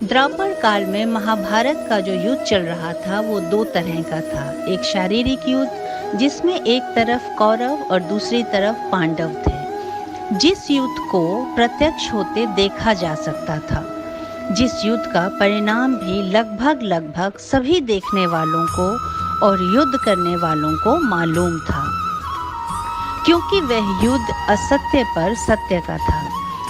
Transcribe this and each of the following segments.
द्वापर काल में महाभारत का जो युद्ध चल रहा था वो दो तरह का था। एक शारीरिक युद्ध जिसमें एक तरफ कौरव और दूसरी तरफ पांडव थे। जिस युद्ध को प्रत्यक्ष होते देखा जा सकता था, जिस युद्ध का परिणाम भी लगभग सभी देखने वालों को और युद्ध करने वालों को मालूम था, क्योंकि वह युद्ध असत्य पर सत्य का था।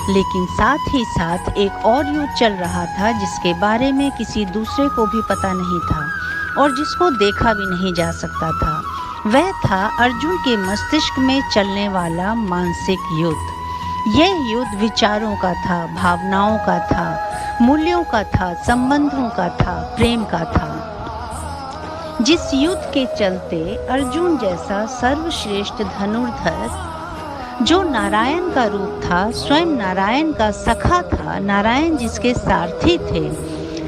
लेकिन साथ ही साथ एक और युद्ध चल रहा था जिसके बारे में किसी दूसरे को भी पता नहीं था और जिसको देखा भी नहीं जा सकता था। वह था अर्जुन के मस्तिष्क में चलने वाला मानसिक युद्ध। यह युद्ध विचारों का था, भावनाओं का था, मूल्यों का था, संबंधों का था, प्रेम का था। जिस युद्ध के चलते अर्जुन जैसा सर्वश्रेष्ठ धनुर्धर, जो नारायण का रूप था, स्वयं नारायण का सखा था, नारायण जिसके सारथी थे,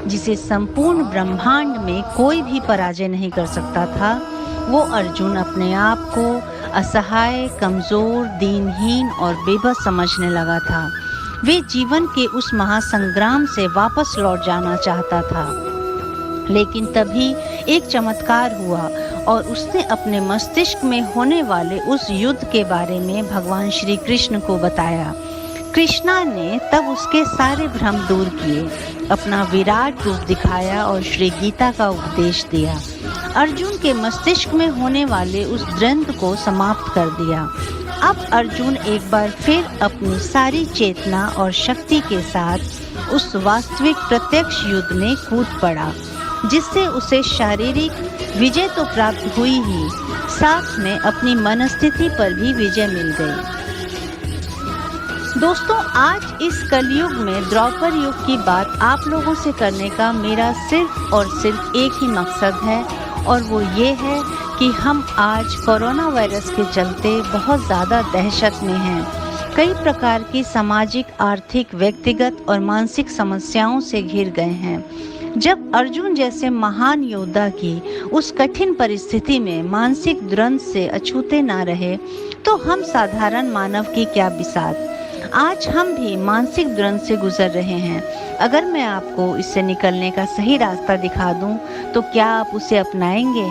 जिसे संपूर्ण ब्रह्मांड में कोई भी पराजय नहीं कर सकता था, वो अर्जुन अपने आप को असहाय, कमज़ोर, दीनहीन और बेबस समझने लगा था। वे जीवन के उस महासंग्राम से वापस लौट जाना चाहता था। लेकिन तभी एक चमत्कार हुआ और उसने अपने मस्तिष्क में होने वाले उस युद्ध के बारे में भगवान श्री कृष्ण को बताया। कृष्णा ने तब उसके सारे भ्रम दूर किए, अपना विराट रूप दिखाया और श्री गीता का उपदेश दिया। अर्जुन के मस्तिष्क में होने वाले उस द्वंद्व को समाप्त कर दिया। अब अर्जुन एक बार फिर अपनी सारी चेतना और शक्ति के साथ उस वास्तविक प्रत्यक्ष युद्ध में कूद पड़ा, जिससे उसे शारीरिक विजय तो प्राप्त हुई ही, साथ में अपनी मनस्थिति पर भी विजय मिल गई। दोस्तों, आज इस कलयुग में द्वापर युग की बात आप लोगों से करने का मेरा सिर्फ और सिर्फ एक ही मकसद है, और वो ये है कि हम आज कोरोना वायरस के चलते बहुत ज़्यादा दहशत में हैं। कई प्रकार की सामाजिक, आर्थिक, व्यक्तिगत और मानसिक समस्याओं से घिर गए हैं। जब अर्जुन जैसे महान योद्धा की उस कठिन परिस्थिति में मानसिक द्वंद्व से अछूते ना रहे, तो हम साधारण मानव की क्या बिसात। आज हम भी मानसिक द्वंद्व से गुजर रहे हैं। अगर मैं आपको इससे निकलने का सही रास्ता दिखा दूं, तो क्या आप उसे अपनाएंगे?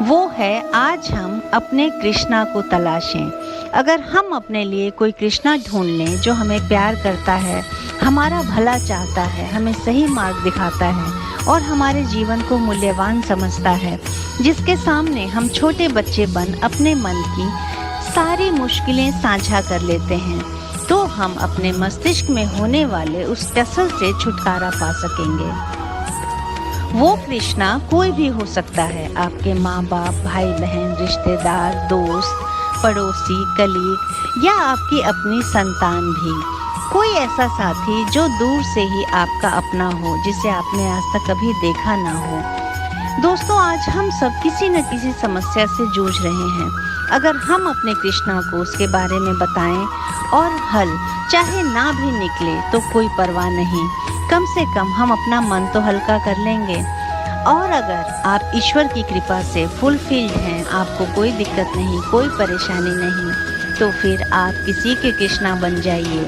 वो है, आज हम अपने कृष्णा को तलाशें। अगर हम अपने लिए कोई कृष्णा ढूंढ लें जो हमें प्यार करता है, हमारा भला चाहता है, हमें सही मार्ग दिखाता है और हमारे जीवन को मूल्यवान समझता है, जिसके सामने हम छोटे बच्चे बन अपने मन की सारी मुश्किलें साझा कर लेते हैं, तो हम अपने मस्तिष्क में होने वाले उस टसल से छुटकारा पा सकेंगे। वो कृष्णा कोई भी हो सकता है, आपके माँ बाप, भाई बहन, रिश्तेदार, दोस्त, पड़ोसी, कलीग या आपकी अपनी संतान भी। कोई ऐसा साथी जो दूर से ही आपका अपना हो, जिसे आपने आज तक कभी देखा ना हो। दोस्तों, आज हम सब किसी न किसी समस्या से जूझ रहे हैं। अगर हम अपने कृष्णा को उसके बारे में बताएं और हल चाहे ना भी निकले तो कोई परवाह नहीं, कम से कम हम अपना मन तो हल्का कर लेंगे। और अगर आप ईश्वर की कृपा से फुलफिल्ड हैं, आपको कोई दिक्कत नहीं, कोई परेशानी नहीं, तो फिर आप किसी के कृष्णा बन जाइए।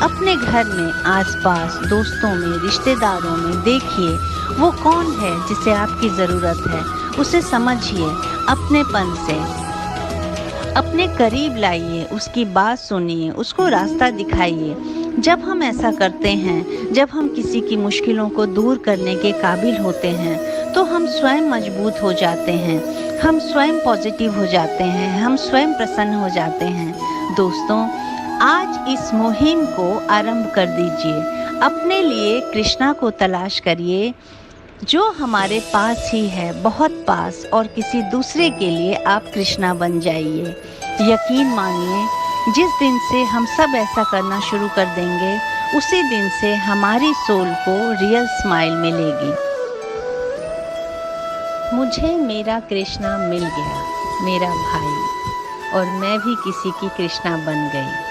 अपने घर में, आसपास, दोस्तों में, रिश्तेदारों में देखिए वो कौन है जिसे आपकी ज़रूरत है। उसे समझिए, अपनेपन से अपने करीब लाइए, उसकी बात सुनिए, उसको रास्ता दिखाइए। जब हम ऐसा करते हैं, जब हम किसी की मुश्किलों को दूर करने के काबिल होते हैं, तो हम स्वयं मजबूत हो जाते हैं, हम स्वयं पॉजिटिव हो जाते हैं, हम स्वयं प्रसन्न हो जाते हैं। दोस्तों, आज इस मुहिम को आरंभ कर दीजिए। अपने लिए कृष्णा को तलाश करिए जो हमारे पास ही है, बहुत पास, और किसी दूसरे के लिए आप कृष्णा बन जाइए। यकीन मानिए, जिस दिन से हम सब ऐसा करना शुरू कर देंगे, उसी दिन से हमारी सोल को रियल स्माइल मिलेगी। मुझे मेरा कृष्णा मिल गया, मेरा भाई, और मैं भी किसी की कृष्णा बन गई।